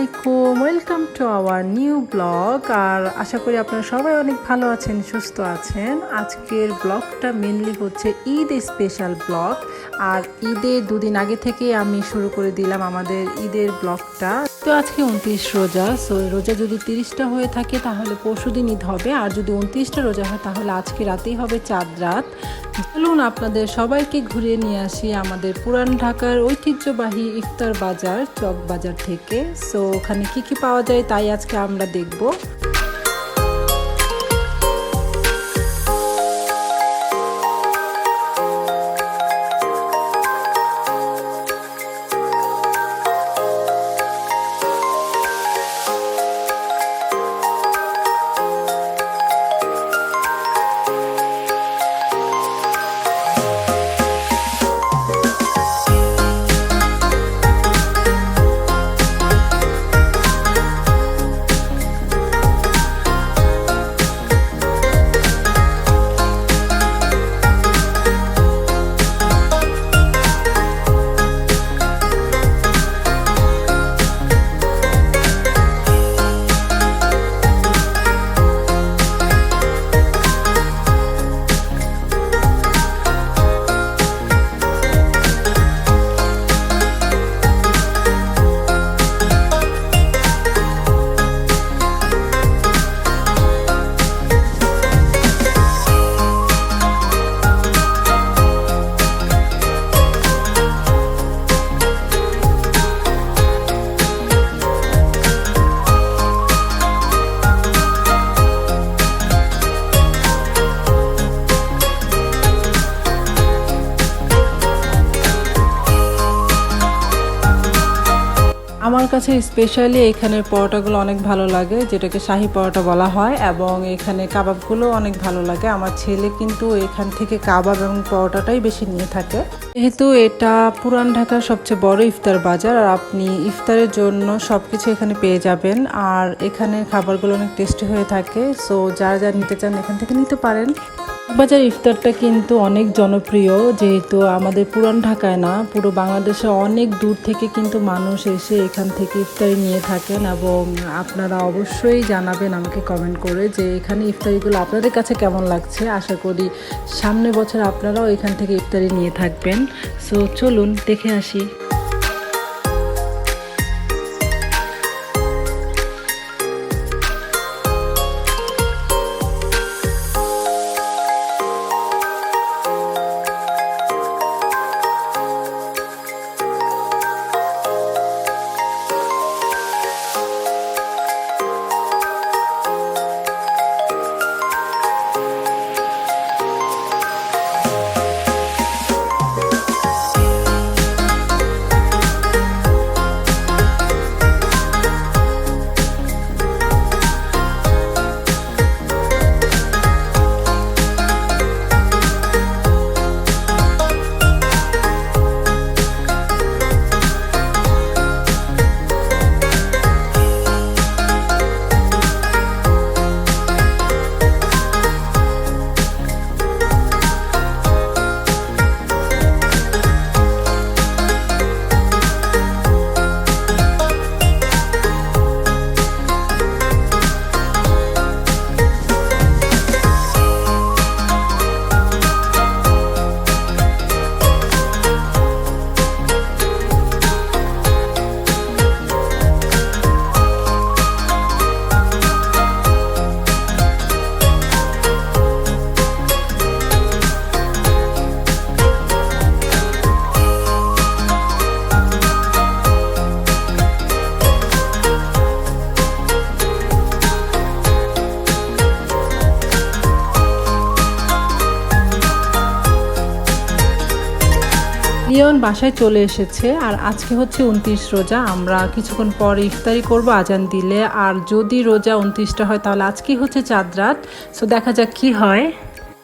আলাইকুম, welcome to our new blog. আর আশা করি আপনারা সবাই অনেক ভালো আছেন, সুস্থ আছেন। আজকের ব্লগটা মেনলি হচ্ছে ঈদ স্পেশাল ব্লগ। আর ঈদের দুদিন আগে থেকে আমি শুরু করে দিলাম আমাদের ঈদের ব্লগটা। তো আজকে 29 রোজা, সো রোজা যদি 30টা হয়ে থাকে তাহলে পরশুদিন ঈদ হবে, আর যদি 29টা রোজা হয় তাহলে আজকে রাতেই হবে চাঁদ রাত। চলুন আপনাদের সবাইকে ঘুরিয়ে নিয়ে আসি আমাদের পুরান ঢাকার ঐতিহ্যবাহী ইফতার বাজার চক বাজার থেকে। সো ওখানে কি কি পাওয়া যায় তাই আজকে আমরা দেখব। আমার কাছে স্পেশালি এখানের পরোটাগুলো অনেক ভালো লাগে, যেটাকে শাহী পরোটা বলা হয়, এবং এখানে কাবাবগুলো অনেক ভালো লাগে। আমার ছেলে কিন্তু এখান থেকে কাবাব এবং পরোটাটাই বেশি নিয়ে থাকে। যেহেতু এটা পুরান ঢাকার সবচেয়ে বড় ইফতার বাজার, আর আপনি ইফতারের জন্য সব কিছু এখানে পেয়ে যাবেন। আর এখানে খাবারগুলো অনেক টেস্টি হয়ে থাকে, সো যারা যা নিতে চান এখান থেকে নিতে পারেন। বাজার ইফতারটা কিন্তু অনেক জনপ্রিয়, যেহেতু আমাদের পুরান ঢাকায় না, পুরো বাংলাদেশে অনেক দূর থেকে কিন্তু মানুষ এসে এখান থেকে ইফতারি নিয়ে থাকেন। এবং আপনারা অবশ্যই জানাবেন আমাকে কমেন্ট করে যে এখানে ইফতারিগুলো আপনাদের কাছে কেমন লাগছে। আশা করি সামনের বছর আপনারাও এখান থেকে ইফতারি নিয়ে থাকবেন। সো চলুন দেখে আসি। লিওন বাসায় চলে এসেছে, আর আজকে হচ্ছে 29 রোজা। আমরা কিছুক্ষণ পর ইফতারি করব আজান দিলে। আর যদি রোজা 29টা হয় তাহলে আজকেই হচ্ছে চাঁদ রাত। সো দেখা যাক কি হয়।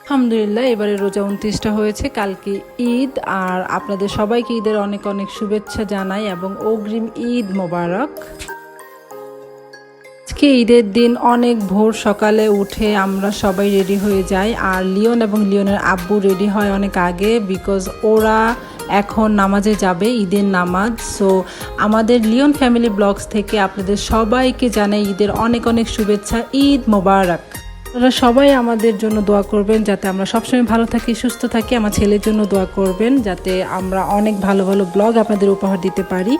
আলহামদুলিল্লাহ, এবারে রোজা 29টা হয়েছে, কালকে ঈদ। আর আপনাদের সবাইকে ঈদের অনেক অনেক শুভেচ্ছা জানাই এবং অগ্রিম ঈদ মোবারক। আজকে ঈদের দিন অনেক ভোর সকালে উঠে আমরা সবাই রেডি হয়ে যাই, আর লিওন এবং লিওনের আব্বু রেডি হয় অনেক আগে, বিকজ ওরা এখন নামাজে যাবে, ঈদের নামাজ। সো আমাদের লিওন ফ্যামিলি ব্লগস থেকে আপনাদের সবাইকে জানাই ঈদের অনেক অনেক শুভেচ্ছা। ঈদ মোবারক। আপনারা সবাই আমাদের জন্য দোয়া করবেন যাতে আমরা সবসময় ভালো থাকি, সুস্থ থাকি। আমার ছেলের জন্য দোয়া করবেন যাতে আমরা অনেক ভালো ভালো ব্লগ আপনাদের উপহার দিতে পারি।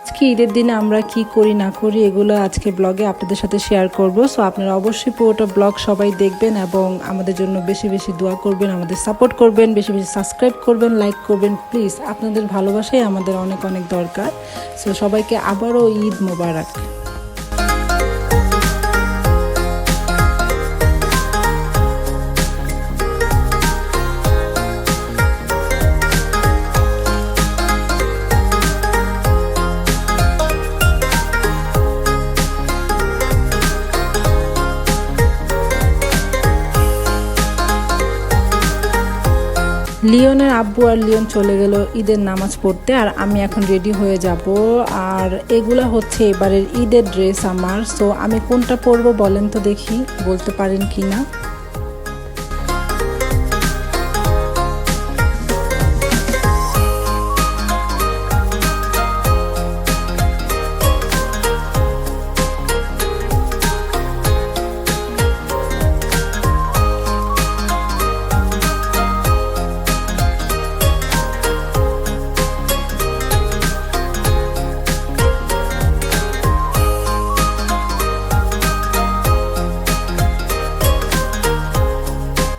আজকে ঈদের দিনে আমরা কি করি না করি এগুলো আজকে ব্লগে আপনাদের সাথে শেয়ার করব। সো আপনারা অবশ্যই পুরোটা ব্লগ সবাই দেখবেন এবং আমাদের জন্য বেশি বেশি দোয়া করবেন, আমাদের সাপোর্ট করবেন, বেশি বেশি সাবস্ক্রাইব করবেন, লাইক করবেন প্লিজ। আপনাদের ভালোবাসাই আমাদের অনেক অনেক দরকার। সো সবাইকে আবারও ঈদ মোবারক। লিওনের আব্বু আর লিওন চলে গেল ঈদের নামাজ পড়তে, আর আমি এখন রেডি হয়ে যাব। আর এগুলা হচ্ছে এবারের ঈদের ড্রেস আমার। সো আমি কোনটা পরবো বলেন তো দেখি, বলতে পারেন কি না?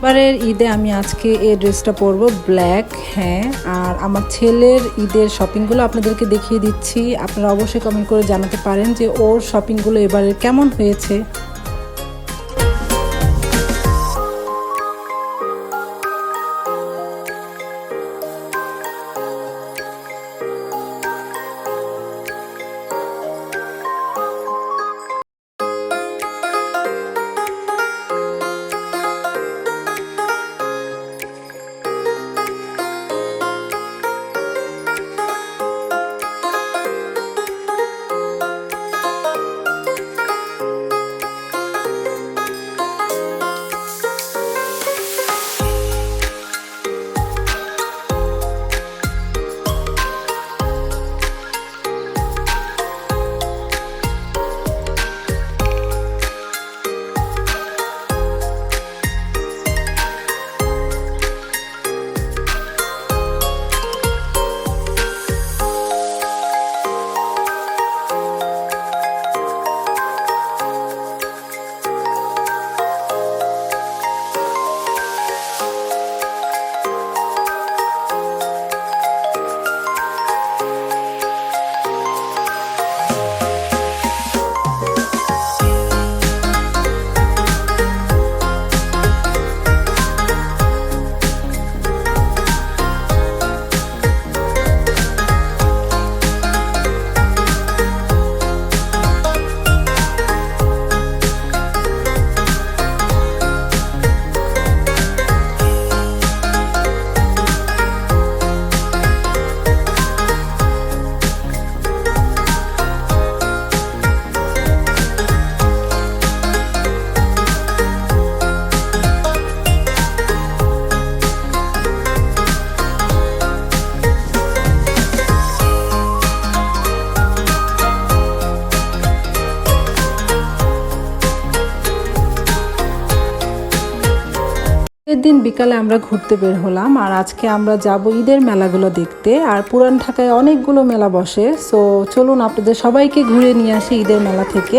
এবারের ঈদে আমি আজকে এই ড্রেসটা পরবো ব্ল্যাক। হ্যাঁ, আর আমার ছেলের ঈদের শপিংগুলো আপনাদেরকে দেখিয়ে দিচ্ছি। আপনারা অবশ্যই কমেন্ট করে জানাতে পারেন যে ওর শপিংগুলো এবারের কেমন হয়েছে। ঈদের দিন বিকালে আমরা ঘুরতে বের হলাম, আর আজকে আমরা যাব ঈদের মেলাগুলো দেখতে। আর পুরান ঢাকায় অনেকগুলো মেলা বসে। সো চলুন আপনাদের সবাইকে ঘুরে নিয়ে আসি ঈদের মেলা থেকে।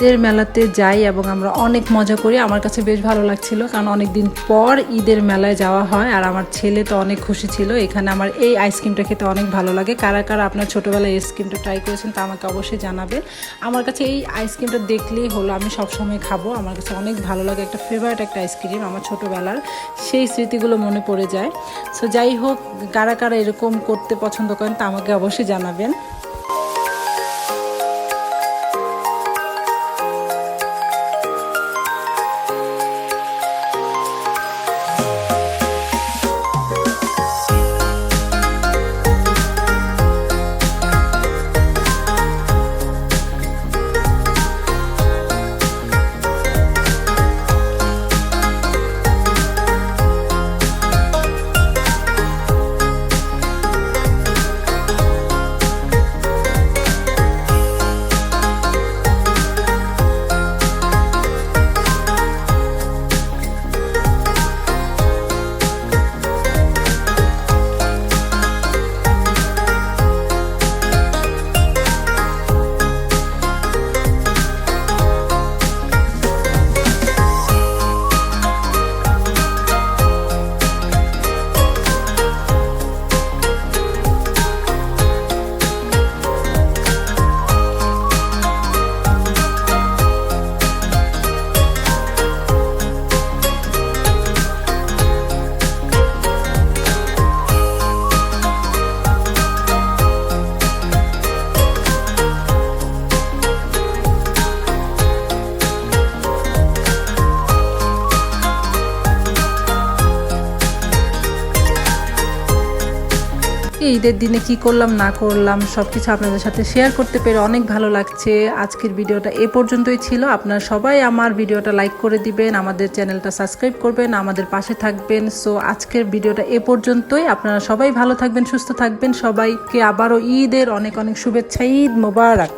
ঈদের মেলাতে যাই এবং আমরা অনেক মজা করি। আমার কাছে বেশ ভালো লাগছিল, কারণ অনেক দিন পর ঈদের মেলায় যাওয়া হয়। আর আমার ছেলে তো অনেক খুশি ছিল। এখানে আমার এই আইসক্রিমটা খেতে অনেক ভালো লাগে। কারা কারা আপনার ছোটোবেলায় আইসক্রিমটা ট্রাই করেছেন তা আমাকে অবশ্যই জানাবেন। আমার কাছে এই আইসক্রিমটা দেখলেই হলো, আমি সবসময় খাবো। আমার কাছে অনেক ভালো লাগে, একটা ফেভারিট একটা আইসক্রিম। আমার ছোটোবেলার সেই স্মৃতিগুলো মনে পড়ে যায়। সো যাই হোক, কারা কারা এরকম করতে পছন্দ করেন তা আমাকে অবশ্যই জানাবেন। ঈদের দিনে কি করলাম না করলাম সবকিছু আপনাদের সাথে শেয়ার করতে পেরে অনেক ভালো লাগছে। আজকের ভিডিওটা এ পর্যন্তই ছিল। আপনারা সবাই আমার ভিডিওটা লাইক করে দিবেন, আমাদের চ্যানেলটা সাবস্ক্রাইব করবেন, আমাদের পাশে থাকবেন। সো আজকের ভিডিওটা এ পর্যন্তই। আপনারা সবাই ভালো থাকবেন, সুস্থ থাকবেন। সবাইকে আবারও ঈদের অনেক অনেক শুভেচ্ছা। ঈদ মোবারক।